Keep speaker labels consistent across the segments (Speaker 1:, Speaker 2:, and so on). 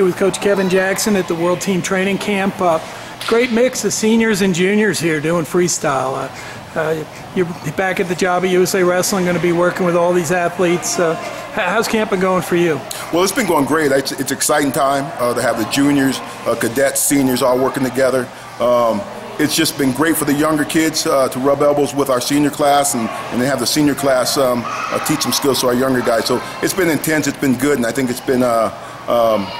Speaker 1: Here with Coach Kevin Jackson at the World Team Training Camp. Great mix of seniors and juniors here doing freestyle. You're back at the job at USA Wrestling, going to be working with all these athletes. How's camp been going for you?
Speaker 2: Well, it's been going great. It's an exciting time to have the juniors, cadets, seniors all working together. It's just been great for the younger kids to rub elbows with our senior class and then have the senior class teach some skills to our younger guys. So it's been intense, it's been good, and I think it's been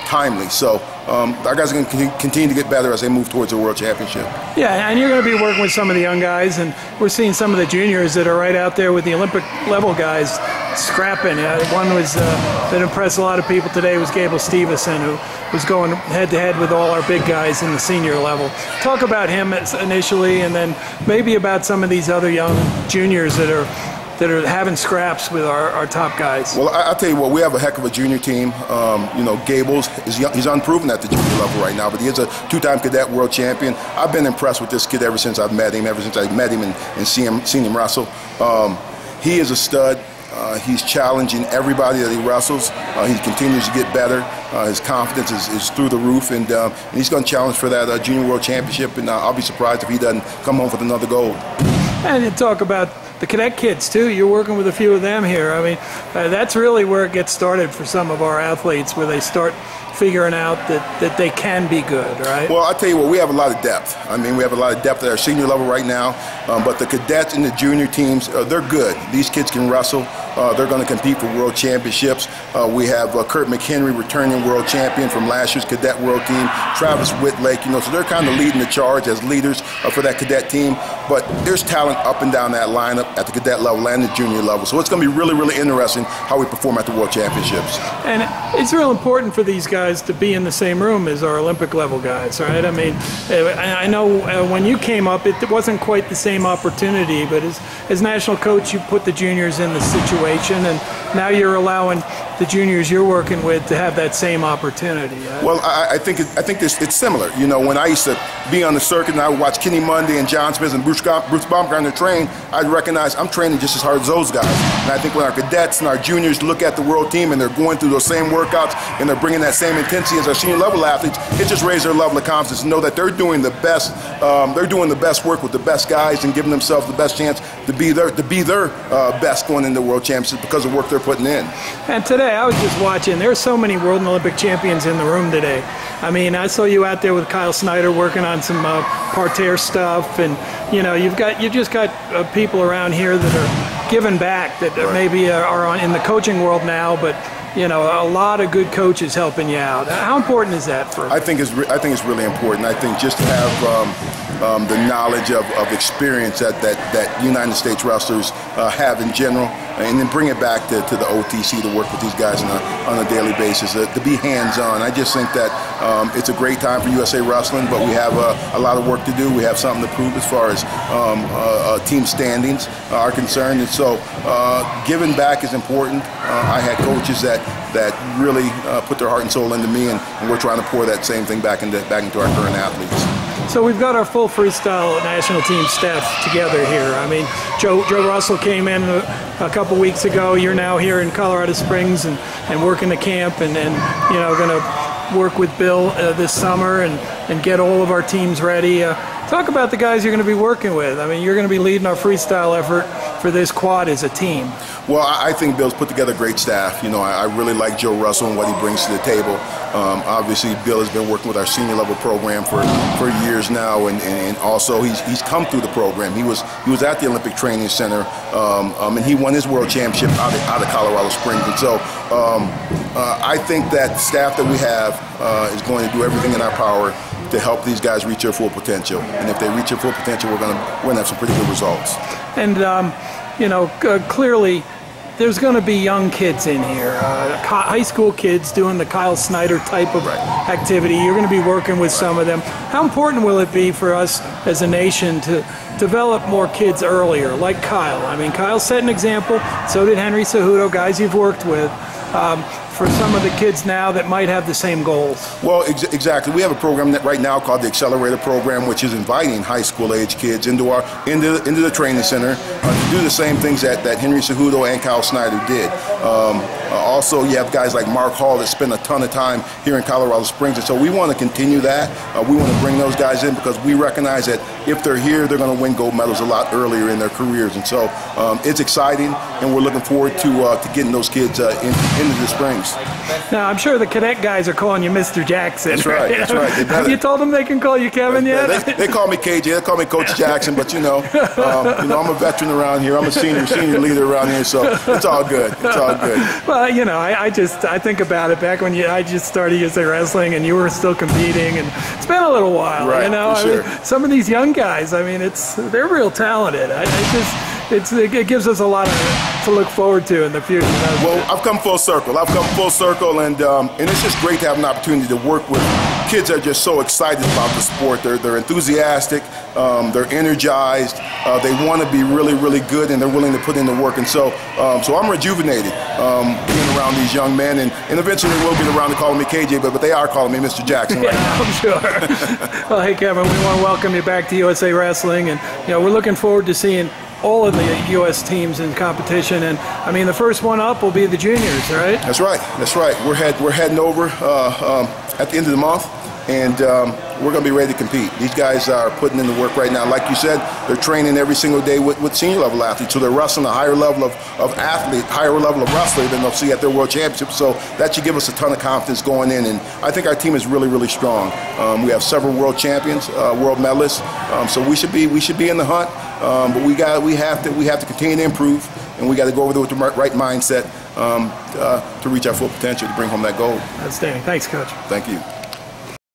Speaker 2: timely. So our guys are going to continue to get better as they move towards the World Championship. Yeah,
Speaker 1: and you're going to be working with some of the young guys, and we're seeing some of the juniors that are right out there with the Olympic level guys scrapping. One was that impressed a lot of people today was Gable Stevenson, who was going head-to-head with all our big guys in the senior level. Talk about him initially, and then maybe about some of these other young juniors that are having scraps with our top guys.
Speaker 2: Well, I'll tell you what, we have a heck of a junior team. You know, Gables, he's unproven at the junior level right now, but he is a two-time cadet world champion. I've been impressed with this kid ever since I've met him, and seen him wrestle. He is a stud. He's challenging everybody that he wrestles. He continues to get better. His confidence is through the roof, and he's going to challenge for that Junior World Championship, and I'll be surprised if he doesn't come home with another gold.
Speaker 1: And you talk about the cadet kids, too. You're working with a few of them here. I mean, that's really where it gets started for some of our athletes, where they start figuring out that they can be good, right?
Speaker 2: Well, I'll tell you what, we have a lot of depth. I mean, we have a lot of depth at our senior level right now, but the cadets and the junior teams, they're good. These kids can wrestle. They're going to compete for world championships. We have Kurt McHenry, returning world champion from last year's cadet world team, Travis Whitlake, you know, so they're kind of leading the charge as leaders for that cadet team. But there's talent up and down that lineup at the cadet level and the junior level. So it's going to be really, really interesting how we perform at the world championships.
Speaker 1: And it's real important for these guys to be in the same room as our Olympic level guys, right? I mean, I know when you came up, it wasn't quite the same opportunity, but as national coach, you put the juniors in the situation, and now you're allowing the juniors you're working with to have that same opportunity.
Speaker 2: Well, I think it's similar. You know, when I used to be on the circuit and I would watch Kenny Monday and John Smith and Bruce Baumgartner train, I'd recognize I'm training just as hard as those guys. And I think when our cadets and our juniors look at the world team and they're going through those same workouts and they're bringing that same intensity as our senior level athletes, it just raises their level of confidence to know that they're doing the best. They're doing the best work with the best guys and giving themselves the best chance to be their best going into the World Championships because of the work they're putting in.
Speaker 1: And today, I was just watching. There's so many world and Olympic champions in the room today. I mean, I saw you out there with Kyle Snyder working on some parterre stuff, and you know, you've just got people around here that are giving back that maybe are in the coaching world now, but you know, a lot of good coaches helping you out. How important is that for?
Speaker 2: I think it's really important. I think just to have the knowledge of experience that United States wrestlers have in general, and then bring it back to the OTC to work with these guys on a daily basis, to be hands-on. I just think that it's a great time for USA Wrestling, but we have a lot of work to do. We have something to prove as far as team standings are concerned, and so giving back is important. I had coaches that really put their heart and soul into me, and we're trying to pour that same thing back into our current athletes.
Speaker 1: So we've got our full freestyle national team staff together here. I mean, Joe Russell came in a couple weeks ago. You're now here in Colorado Springs and working the camp, and you know, going to work with Bill this summer and get all of our teams ready. Talk about the guys you're going to be working with. I mean, you're going to be leading our freestyle effort for this quad as a team.
Speaker 2: Well, I think Bill's put together a great staff. You know, I really like Joe Russell and what he brings to the table. Obviously, Bill has been working with our senior level program for years now, and also he's come through the program. He was at the Olympic Training Center, and he won his world championship out of Colorado Springs. And so I think that staff that we have is going to do everything in our power to help these guys reach their full potential. And if they reach their full potential, we're going to have some pretty good results.
Speaker 1: And you know, clearly, there's going to be young kids in here, high school kids doing the Kyle Snyder type of activity. You're going to be working with some of them. How important will it be for us as a nation to develop more kids earlier, like Kyle? I mean, Kyle set an example. So did Henry Cejudo, guys you've worked with. For some of the kids now that might have the same goals?
Speaker 2: Well, exactly. We have a program right now called the Accelerator Program, which is inviting high school age kids into the training center to do the same things that Henry Cejudo and Kyle Snyder did. Also, you have guys like Mark Hall that spend a ton of time here in Colorado Springs, and so we want to continue that. We want to bring those guys in because we recognize that if they're here, they're going to win gold medals a lot earlier in their careers, and so it's exciting, and we're looking forward to getting those kids into the Springs.
Speaker 1: Now, I'm sure the cadet guys are calling you Mr. Jackson.
Speaker 2: That's right. That's right.
Speaker 1: Have you told them they can call you Kevin yet?
Speaker 2: They call me KJ. They call me Coach Jackson, but I'm a veteran around here. I'm a senior leader around here, so it's all good. It's all good.
Speaker 1: Well, I think about it back when I just started USA Wrestling and you were still competing, and it's been a little while.
Speaker 2: Right, sure.
Speaker 1: Some of these young guys, they're real talented. It gives us a lot to look forward to in the future.
Speaker 2: Well, I've come full circle. And it's just great to have an opportunity to work with kids that are just so excited about the sport. They're enthusiastic, they're energized, they want to be really, really good, and they're willing to put in the work. And so I'm rejuvenated being around these young men, and eventually they will get around to calling me KJ, but they are calling me Mr. Jackson right now.
Speaker 1: I'm sure. Well, hey, Kevin, we want to welcome you back to USA Wrestling, and we're looking forward to seeing all of the U.S. teams in competition, and the first one up will be the juniors, right?
Speaker 2: That's right. We're heading over at the end of the month, and we're going to be ready to compete. These guys are putting in the work right now. Like you said, they're training every single day with senior level athletes, so they're wrestling a higher level of athlete, higher level of wrestler than they'll see at their world championship. So that should give us a ton of confidence going in, and I think our team is really, really strong. We have several world champions, world medalists, so we should be in the hunt. But we have to continue to improve, and we got to go over there with the right mindset to reach our full potential to bring home that gold.
Speaker 1: Outstanding. Thanks, Coach.
Speaker 2: Thank you.